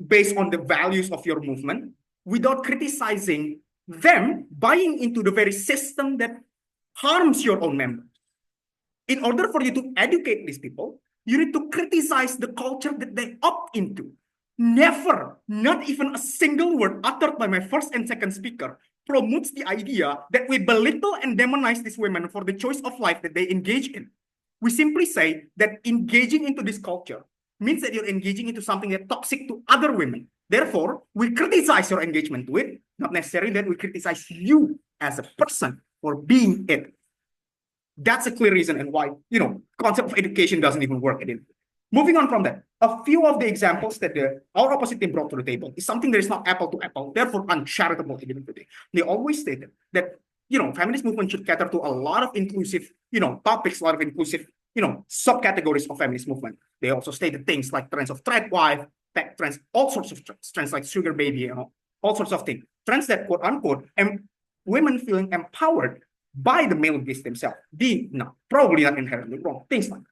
based on the values of your movement without criticizing them buying into the very system that harms your own members? In order for you to educate these people, you need to criticize the culture that they opt into. Never, not even a single word uttered by my first and second speaker promotes the idea that we belittle and demonize these women for the choice of life that they engage in. We simply say that engaging into this culture means that you're engaging into something that's toxic to other women. Therefore, we criticize your engagement to it, not necessarily that we criticize you as a person for being it. That's a clear reason and why, concept of education doesn't even work at it. Moving on from that, a few of the examples that our opposite team brought to the table is something that is not apple to apple, therefore uncharitable at the end of the day. They always stated that, feminist movement should cater to a lot of inclusive, topics, a lot of inclusive, subcategories of feminist movement. They also stated things like trends of thread wife, trends, all sorts of trends like sugar baby, all sorts of things. Trends that quote unquote, women feeling empowered by the male gaze themselves, probably not inherently wrong, things like that.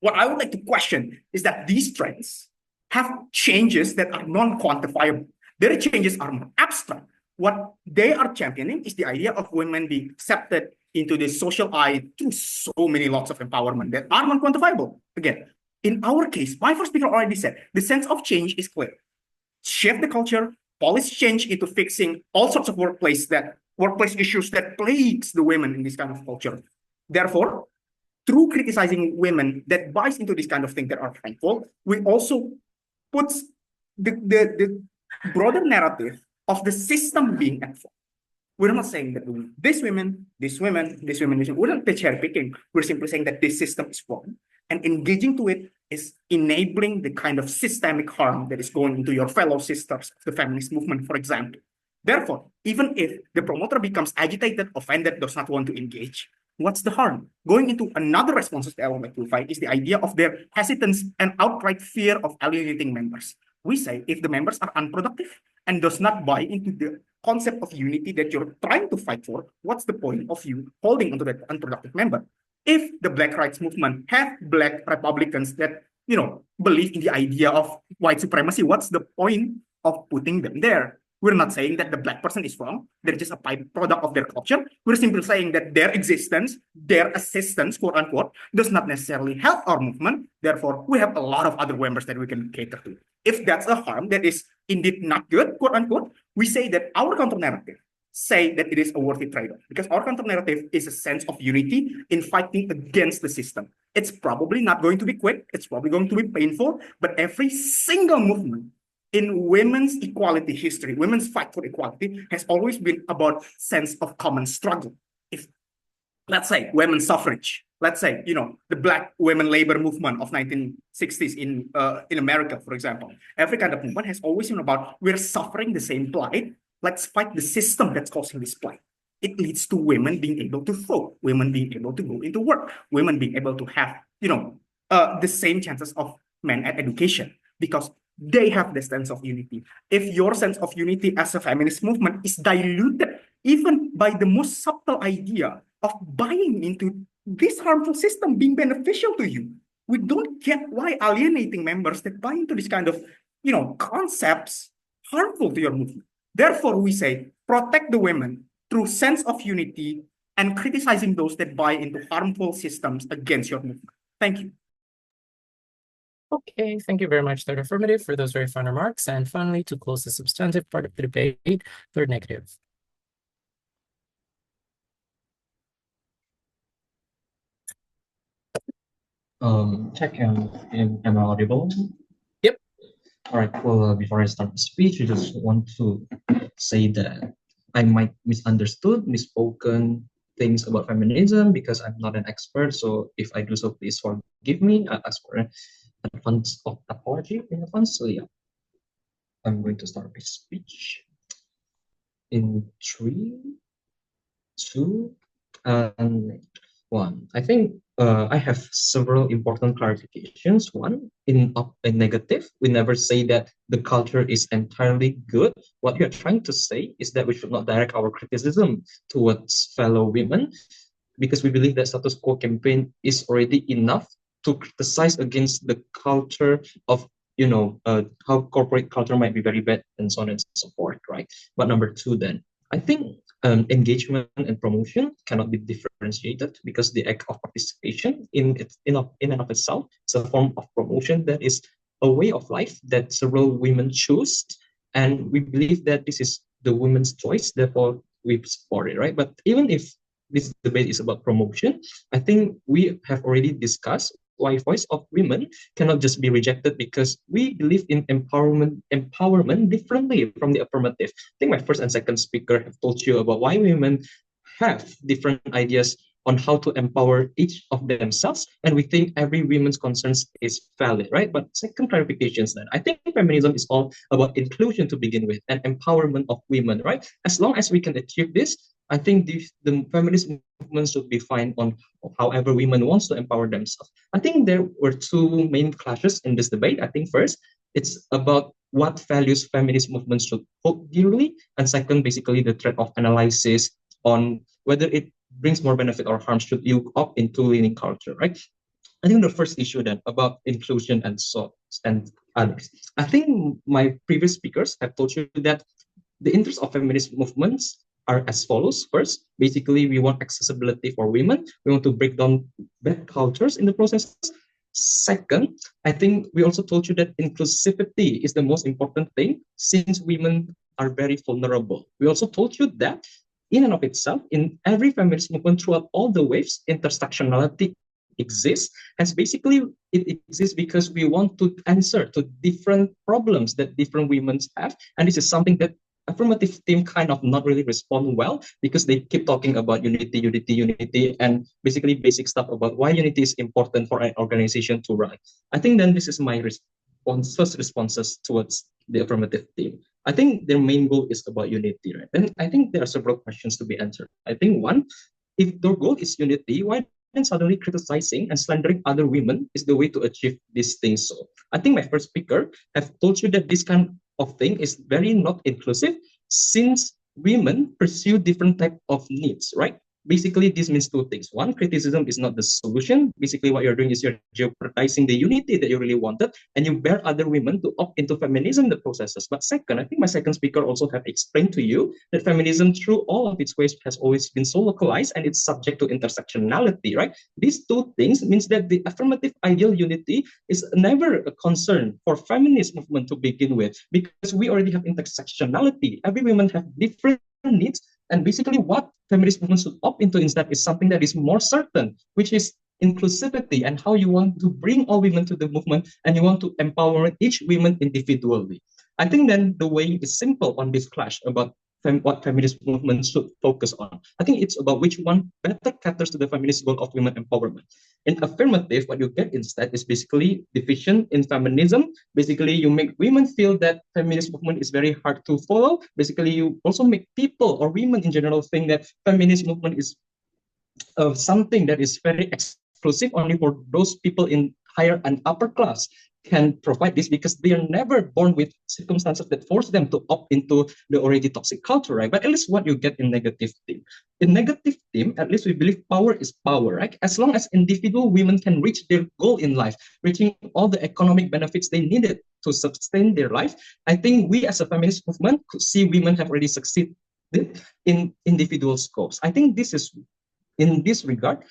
What I would like to question is that these trends have changes that are non-quantifiable. Their changes are more abstract. What they are championing is the idea of women being accepted into the social eye through so many lots of empowerment that are non-quantifiable. Again, in our case, my first speaker already said, the sense of change is clear. Shift the culture, policy change into fixing all sorts of workplace issues that plagues the women in this kind of culture. Therefore, through criticizing women that buys into this kind of thing that are harmful, we also put the broader narrative of the system being at fault. We're not saying that this women. We're not cherry picking. We're simply saying that this system is wrong, and engaging to it is enabling the kind of systemic harm that is going into your fellow sisters of the feminist movement, for example. Therefore, even if the promoter becomes agitated, offended, does not want to engage, what's the harm? Going into another response that I would like to find is the idea of their hesitance and outright fear of alienating members. We say if the members are unproductive and does not buy into the concept of unity that you're trying to fight for, what's the point of you holding onto that unproductive member? If the Black rights movement have Black Republicans that, believe in the idea of white supremacy, what's the point of putting them there? We're not saying that the Black person is wrong. They're just a byproduct of their culture. We're simply saying that their existence, their assistance, quote unquote, does not necessarily help our movement. Therefore, we have a lot of other members that we can cater to. If that's a harm that is indeed not good, quote unquote, we say that our counter narrative say that it is a worthy trade-off, because our counter narrative is a sense of unity in fighting against the system. It's probably not going to be quick, it's probably going to be painful, but every single movement in women's equality history, women's fight for equality, has always been about sense of common struggle. If, let's say, women's suffrage, let's say, the Black women labor movement of 1960s in America, for example, every kind of movement has always been about, we're suffering the same plight, let's fight the system that's causing this plight. It leads to women being able to vote, women being able to go into work, women being able to have, the same chances of men at education, because they have the sense of unity. If your sense of unity as a feminist movement is diluted even by the most subtle idea of buying into this harmful system being beneficial to you, we don't get why alienating members that buy into this kind of, concepts harmful to your movement. Therefore, we say protect the women through sense of unity and criticizing those that buy into harmful systems against your movement. Thank you. Okay, thank you very much, third affirmative, for those very fine remarks. And finally, to close the substantive part of the debate, third negative. Check am I audible? Yep. All right. Well, before I start the speech, I just want to say that I might misspoken things about feminism because I'm not an expert. So if I do so, please forgive me. I ask for an advance of apology in advance. So yeah, I'm going to start my speech in 3, 2, and 1. I think I have several important clarifications. One, in negative, we never say that the culture is entirely good. What we are trying to say is that we should not direct our criticism towards fellow women, because we believe that status quo campaign is already enough to criticize against the culture of, how corporate culture might be very bad and so on and so forth, right? But number 2, then, I think engagement and promotion cannot be differentiated, because the act of participation in and of itself is a form of promotion that is a way of life that several women choose, and we believe that this is the women's choice, therefore we support it, right? But even if this debate is about promotion, I think we have already discussed why voice of women cannot just be rejected, because we believe in empowerment differently from the affirmative. I think my first and second speaker have told you about why women have different ideas on how to empower each of themselves, and we think every woman's concerns is valid, right? But second clarifications, then, I think feminism is all about inclusion to begin with and empowerment of women, right? As long as we can achieve this, I think the feminist movement should be fine on however women wants to empower themselves. I think there were 2 main clashes in this debate. I think first, it's about what values feminist movements should hold dearly, and second, basically the threat of analysis on whether it brings more benefit or harm should you opt into leaning culture, right? I think the first issue then about inclusion and others. I think my previous speakers have told you that the interests of feminist movements are as follows. First, basically, we want accessibility for women. We want to break down bad cultures in the process. Second, I think we also told you that inclusivity is the most important thing, since women are very vulnerable. We also told you that in and of itself, in every feminist movement throughout all the waves, intersectionality exists. And basically, it exists because we want to answer to different problems that different women have. And this is something that affirmative team kind of not really respond well, because they keep talking about unity, and basically basic stuff about why unity is important for an organization to run. I think then this is my first responses towards the affirmative team. I think their main goal is about unity, right? And I think there are several questions to be answered. I think one, if their goal is unity, why then suddenly criticizing and slandering other women is the way to achieve these things? So I think my first speaker have told you that this kind of thing is very not inclusive, since women pursue different type of needs, right? basically this means two things. One, criticism is not the solution. Basically, what you're doing is you're jeopardizing the unity that you really wanted, and you bear other women to opt into feminism in the processes. But second, I think my second speaker also have explained to you that feminism, through all of its ways, has always been so localized and it's subject to intersectionality, right? These two things means that the affirmative ideal unity is never a concern for feminist movement to begin with, because we already have intersectionality. Every woman have different needs, and basically what feminist movement should opt into instead is something that is more certain, which is inclusivity and how you want to bring all women to the movement and you want to empower each woman individually. I think then the way is simple on this clash about what feminist movement should focus on. I think it's about which one better caters to the feminist goal of women empowerment. In affirmative, what you get instead is basically division in feminism. Basically, you make women feel that feminist movement is very hard to follow. Basically, you also make people or women in general think that feminist movement is something that is very exclusive only for those people in higher and upper class can provide this, because they are never born with circumstances that force them to opt into the already toxic culture, right? But at least what you get in negative theme. In negative theme, at least we believe power is power, right? As long as individual women can reach their goal in life, reaching all the economic benefits they needed to sustain their life, I think we as a feminist movement could see women have already succeeded in individual scopes. I think this is, in this regard,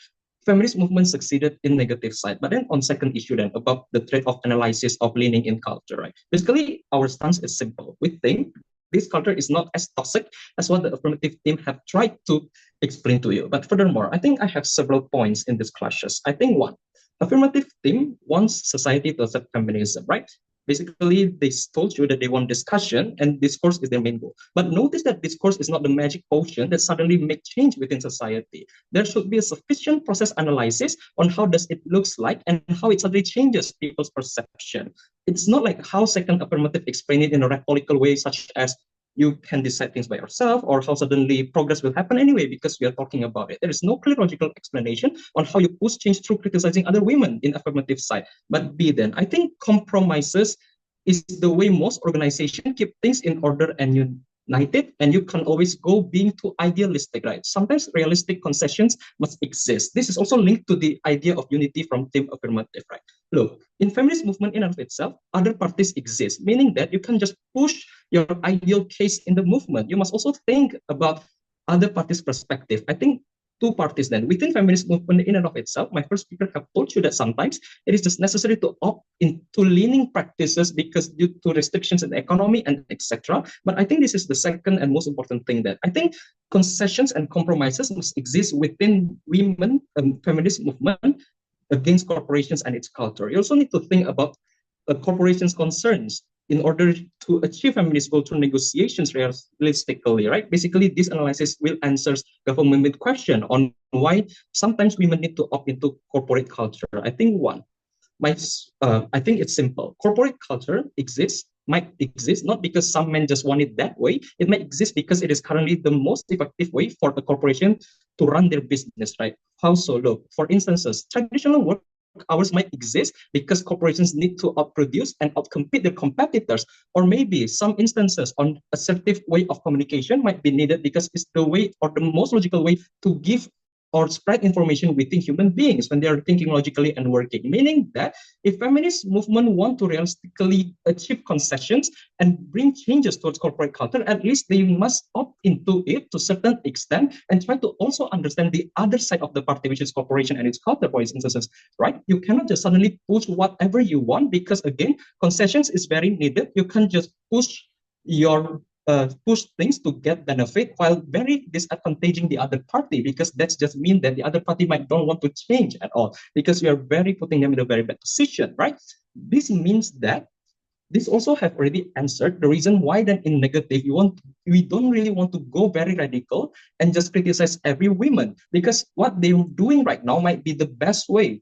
feminist movement succeeded in negative side. But then on second issue then about the trade-off analysis of leaning in culture, right? Basically, our stance is simple. We think this culture is not as toxic as what the affirmative team have tried to explain to you. But furthermore, I think I have several points in these clashes. I think one, affirmative team wants society to accept feminism, right? Basically, they told you that they want discussion and discourse is their main goal. But notice that discourse is not the magic potion that suddenly make change within society. There should be a sufficient process analysis on how does it looks like and how it suddenly changes people's perception. It's not like how second affirmative explain it in a rhetorical way, such as you can decide things by yourself, or how suddenly progress will happen anyway because we are talking about it. There is no clear logical explanation on how you push change through criticizing other women in affirmative side. But B then, I think compromises is the way most organizations keep things in order and united, and you can always go being too idealistic, right? Sometimes realistic concessions must exist. This is also linked to the idea of unity from team affirmative, right? Look, in feminist movement in and of itself, other parties exist, meaning that you can just push your ideal case in the movement. You must also think about other parties' perspective. I think two parties then within feminist movement in and of itself. My first speaker have told you that sometimes it is just necessary to opt into leaning practices because due to restrictions in the economy and etc. But I think this is the second and most important thing, that I think concessions and compromises must exist within women and feminist movement against corporations and its culture. You also need to think about corporations' concerns in order to achieve feminist goal through negotiations realistically, right? Basically, this analysis will answer government question on why sometimes women need to opt into corporate culture. I think I think it's simple. Corporate culture might exist not because some men just want it that way. It might exist because it is currently the most effective way for a corporation to run their business, right? How so? Look, for instances, traditional work hours might exist because corporations need to outproduce and outcompete their competitors. Or maybe some instances on assertive way of communication might be needed because it's the way or the most logical way to give or spread information within human beings when they are thinking logically and working. Meaning that if feminist movement want to realistically achieve concessions and bring changes towards corporate culture, at least they must opt into it to a certain extent and try to also understand the other side of the party, which is corporation and its culture, for instance, right? You cannot just suddenly push whatever you want because, again, concessions is very needed. You can't just push things to get benefit while very disadvantaging the other party, because that's just mean that the other party might don't want to change at all because you are very putting them in a very bad position, right? This means that this also have already answered the reason why then in negative we don't really want to go very radical and just criticize every woman, because what they're doing right now might be the best way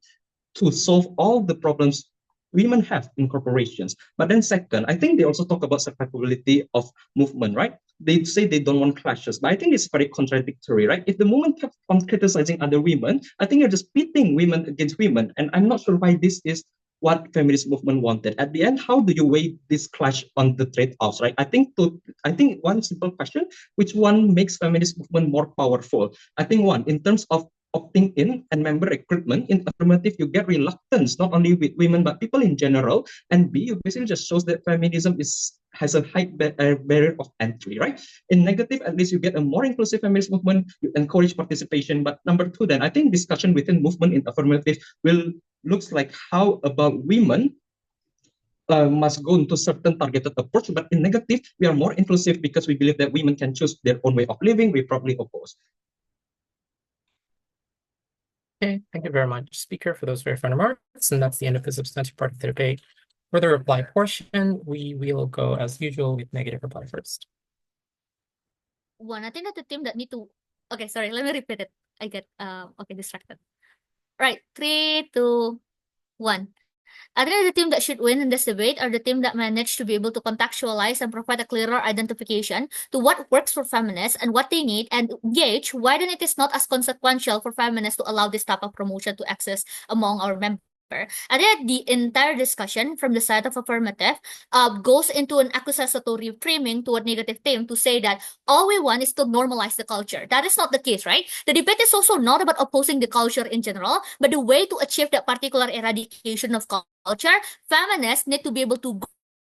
to solve all the problems women have in corporations. But then second, I think they also talk about survivability of movement, right? They say they don't want clashes, but I think it's very contradictory, right? If the movement kept on criticizing other women, I think you're just pitting women against women. And I'm not sure why this is what feminist movement wanted. At the end, how do you weigh this clash on the trade-offs, right? I think one simple question, which one makes feminist movement more powerful? I think one, in terms of opting in and member recruitment in affirmative, you get reluctance not only with women but people in general. And B, you basically just shows that feminism has a high barrier of entry, right? In negative, at least you get a more inclusive feminist movement, you encourage participation. But number two, then I think discussion within movement in affirmative will looks like how about women must go into certain targeted approach, but in negative, we are more inclusive because we believe that women can choose their own way of living. We probably oppose. Okay, thank you very much, speaker, for those very fine remarks. And that's the end of the substantive part of the debate. For the reply portion, we will go as usual with negative reply first. One, I think that the team that need to. Okay, sorry, let me repeat it. I get distracted. Right, 3, 2, 1. I think the team that should win in this debate are the team that managed to be able to contextualize and provide a clearer identification to what works for feminists and what they need, and gauge why then it is not as consequential for feminists to allow this type of promotion to exist among our members. I think the entire discussion from the side of affirmative goes into an accusatory framing toward negative team to say that all we want is to normalize the culture. That is not the case, right? The debate is also not about opposing the culture in general, but the way to achieve that particular eradication of culture. Feminists need to be able to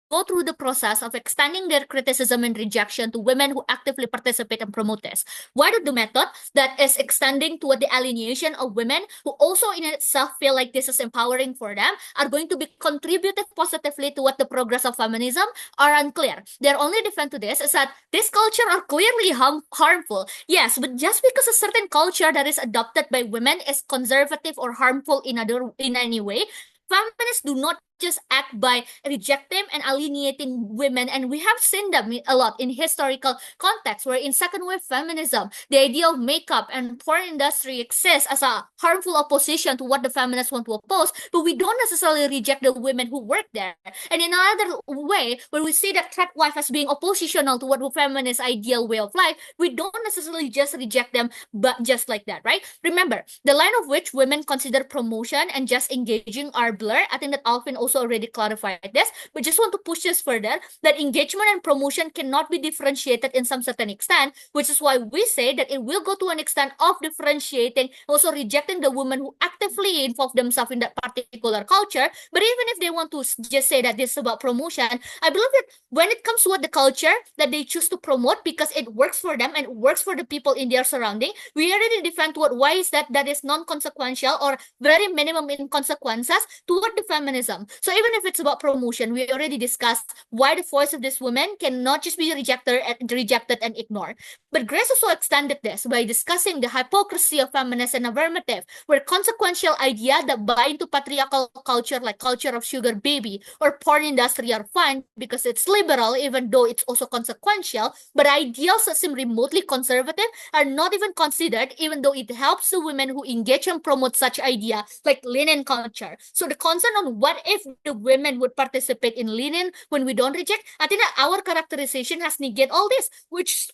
go through the process of extending their criticism and rejection to women who actively participate and promote this. What is the method that is extending toward the alienation of women who also in itself feel like this is empowering for them are going to be contributed positively to what the progress of feminism are unclear. Their only defense to this is that this culture are clearly harmful. Yes, but just because a certain culture that is adopted by women is conservative or harmful in any way, feminists do not just act by rejecting and alienating women, and we have seen them a lot in historical context where in second wave feminism the idea of makeup and porn industry exists as a harmful opposition to what the feminists want to oppose, but we don't necessarily reject the women who work there. And in another way, where we see that threat life as being oppositional to what the feminist ideal way of life, we don't necessarily just reject them but just like that, right? Remember, the line of which women consider promotion and just engaging are blurred. I think that Alvin also already clarified this, but just want to push this further, that engagement and promotion cannot be differentiated in some certain extent, which is why we say that it will go to an extent of differentiating, also rejecting the women who actively involve themselves in that particular culture. But even if they want to just say that this is about promotion, I believe that when it comes to what the culture that they choose to promote because it works for them and it works for the people in their surrounding, we already defend why is that is non-consequential or very minimum in consequences toward the feminism. So even if it's about promotion, we already discussed why the voice of this woman cannot just be rejected and ignored. But Grace also extended this by discussing the hypocrisy of feminist and affirmative, where consequential idea that buy into patriarchal culture like culture of sugar baby or porn industry are fine because it's liberal, even though it's also consequential, but ideals that seem remotely conservative are not even considered, even though it helps the women who engage and promote such idea like linen culture. So the concern on what if the women would participate in linen when we don't reject, I think that our characterization has negated all this, which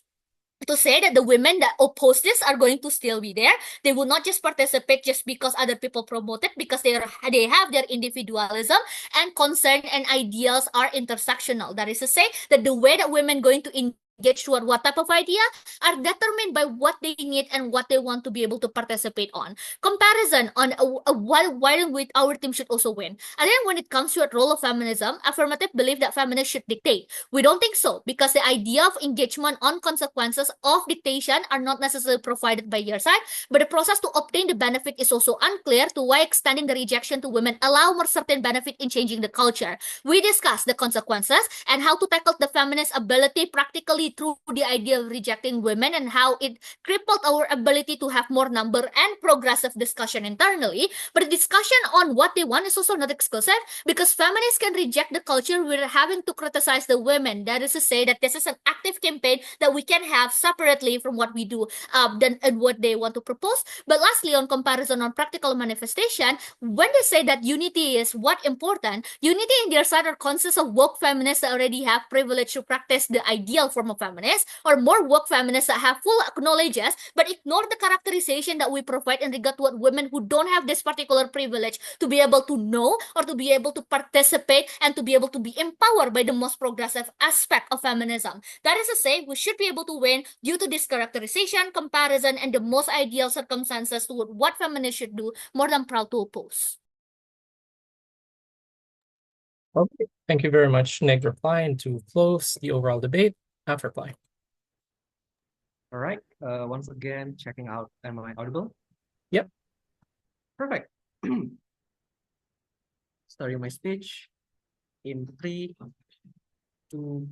to say that the women that oppose this are going to still be there. They will not just participate just because other people promote it, because they have their individualism and concern and ideals are intersectional. That is to say that the way that women going to engage toward what type of idea are determined by what they need and what they want to be able to participate on. Comparison on why with our team should also win. And then when it comes to a role of feminism, affirmative believe that feminists should dictate. We don't think so, because the idea of engagement on consequences of dictation are not necessarily provided by your side, but the process to obtain the benefit is also unclear to why extending the rejection to women allow more certain benefit in changing the culture. We discussed the consequences and how to tackle the feminist ability practically through the idea of rejecting women and how it crippled our ability to have more number and progressive discussion internally. But the discussion on what they want is also not exclusive, because feminists can reject the culture without having to criticize the women. That is to say that this is an active campaign that we can have separately from what we do and what they want to propose. But lastly, on comparison on practical manifestation, when they say that unity is what important, unity in their side are consists of woke feminists that already have privilege to practice the ideal form of of feminists or more woke feminists that have full acknowledges but ignore the characterization that we provide in regard to what women who don't have this particular privilege to be able to know or to be able to participate and to be able to be empowered by the most progressive aspect of feminism. That is to say, we should be able to win due to this characterization, comparison, and the most ideal circumstances to what feminists should do, more than proud to oppose. Okay, thank you very much, Neg, reply. And to close the overall debate, Af reply. All right. Once again, checking out, am I audible? Yep. Perfect. Starting my speech in 3, 2,